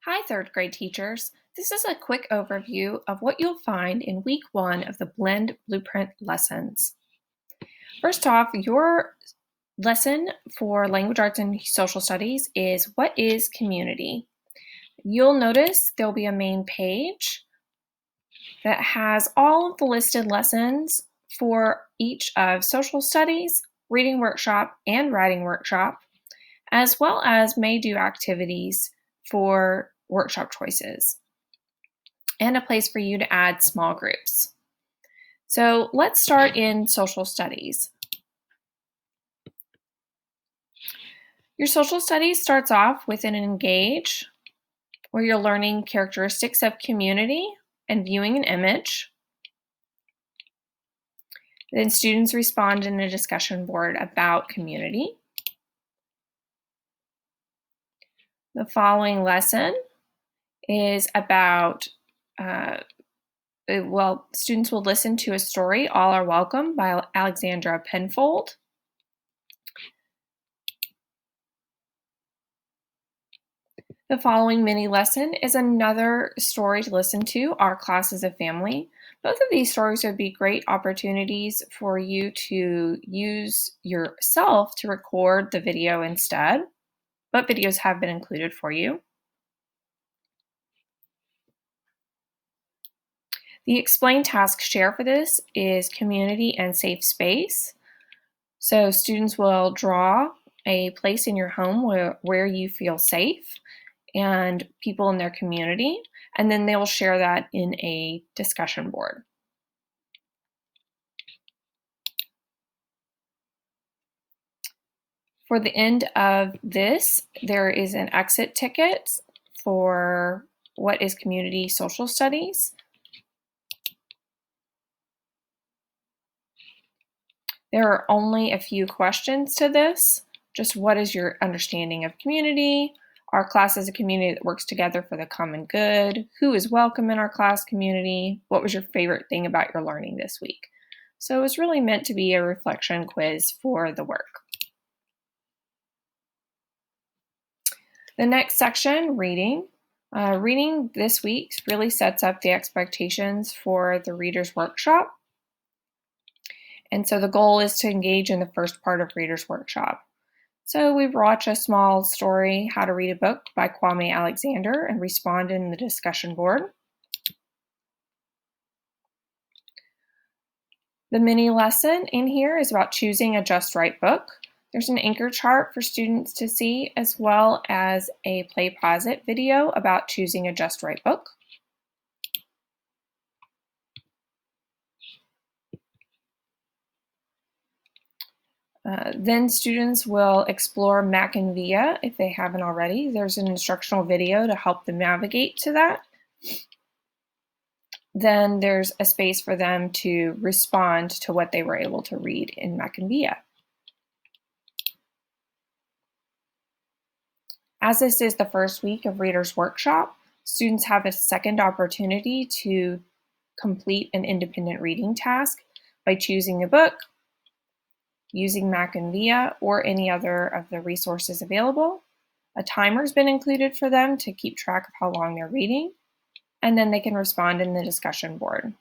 Hi, third grade teachers. This is a quick overview of what you'll find in week 1 of the Blend Blueprint lessons. First off, your lesson for language arts and social studies is what is community? You'll notice there'll be a main page that has all of the listed lessons for each of social studies, reading workshop, and writing workshop, as well as may do activities for workshop choices, and a place for you to add small groups. So let's start in social studies. Your social studies starts off with an engage, where you're learning characteristics of community and viewing an image. Then students respond in a discussion board about community. The following lesson is about students will listen to a story, All Are Welcome, by Alexandra Penfold. The following mini lesson is another story to listen to, Our Class is a Family. Both of these stories would be great opportunities for you to use yourself to record the video instead, but videos have been included for you. The explain task share for this is community and safe space. So students will draw a place in your home where you feel safe and people in their community, and then they will share that in a discussion board. For the end of this, there is an exit ticket for what is community social studies. There are only a few questions to this. Just what is your understanding of community? Our class is a community that works together for the common good. Who is welcome in our class community? What was your favorite thing about your learning this week? So it was really meant to be a reflection quiz for the work. The next section, reading. Reading this week really sets up the expectations for the reader's workshop. And so the goal is to engage in the first part of reader's workshop. So we watch a small story, How to Read a Book by Kwame Alexander, and respond in the discussion board. The mini lesson in here is about choosing a just right book. There's an anchor chart for students to see, as well as a play pause it video about choosing a just right book. Then students will explore Mac and VIA if they haven't already. There's an instructional video to help them navigate to that. Then there's a space for them to respond to what they were able to read in Mac and VIA. As this is the first week of Reader's Workshop, students have a second opportunity to complete an independent reading task by choosing a book, using Mac and VIA, or any other of the resources available. A timer's been included for them to keep track of how long they're reading, and then they can respond in the discussion board.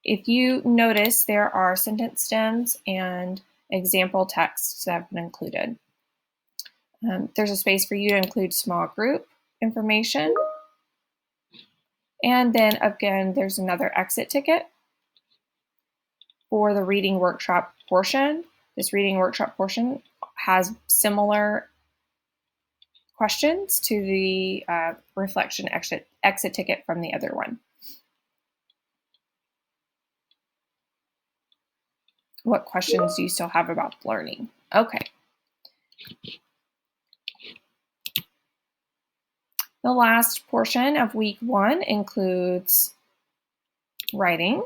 If you notice, there are sentence stems and example texts that have been included. There's a space for you to include small group information. And then again, there's another exit ticket for the reading workshop portion. This reading workshop portion has similar questions to the reflection exit ticket from the other one. What questions do you still have about learning? Okay. The last portion of week 1 includes writing.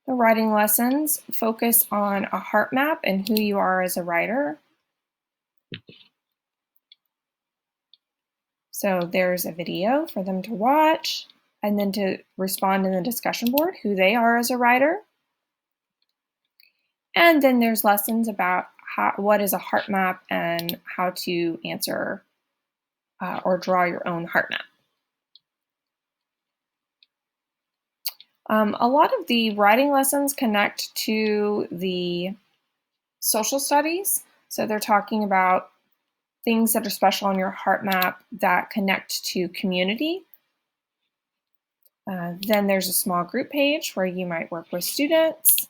The writing lessons focus on a heart map and who you are as a writer. So there's a video for them to watch and then to respond in the discussion board, who they are as a writer. And then there's lessons about what is a heart map and how to answer or draw your own heart map. A lot of the writing lessons connect to the social studies. So they're talking about things that are special on your heart map that connect to community. Then there's a small group page where you might work with students.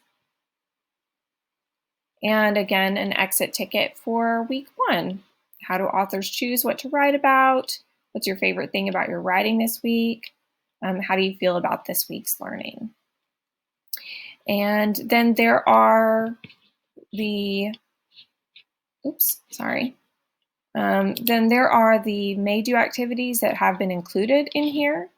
And again, an exit ticket for week 1. How do authors choose what to write about? What's your favorite thing about your writing this week? How do you feel about this week's learning? And then there are the, then there are the may do activities that have been included in here.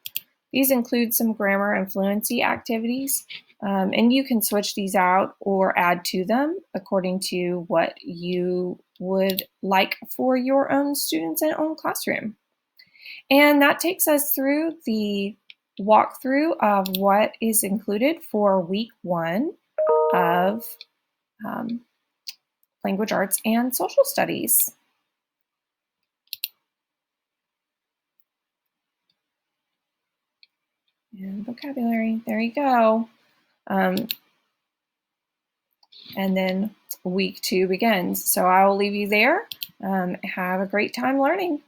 These include some grammar and fluency activities, and you can switch these out or add to them according to what you would like for your own students and own classroom. And that takes us through the walkthrough of what is included for week 1 of language arts and social studies. And vocabulary, there you go. And then week 2 begins. So I will leave you there. Have a great time learning.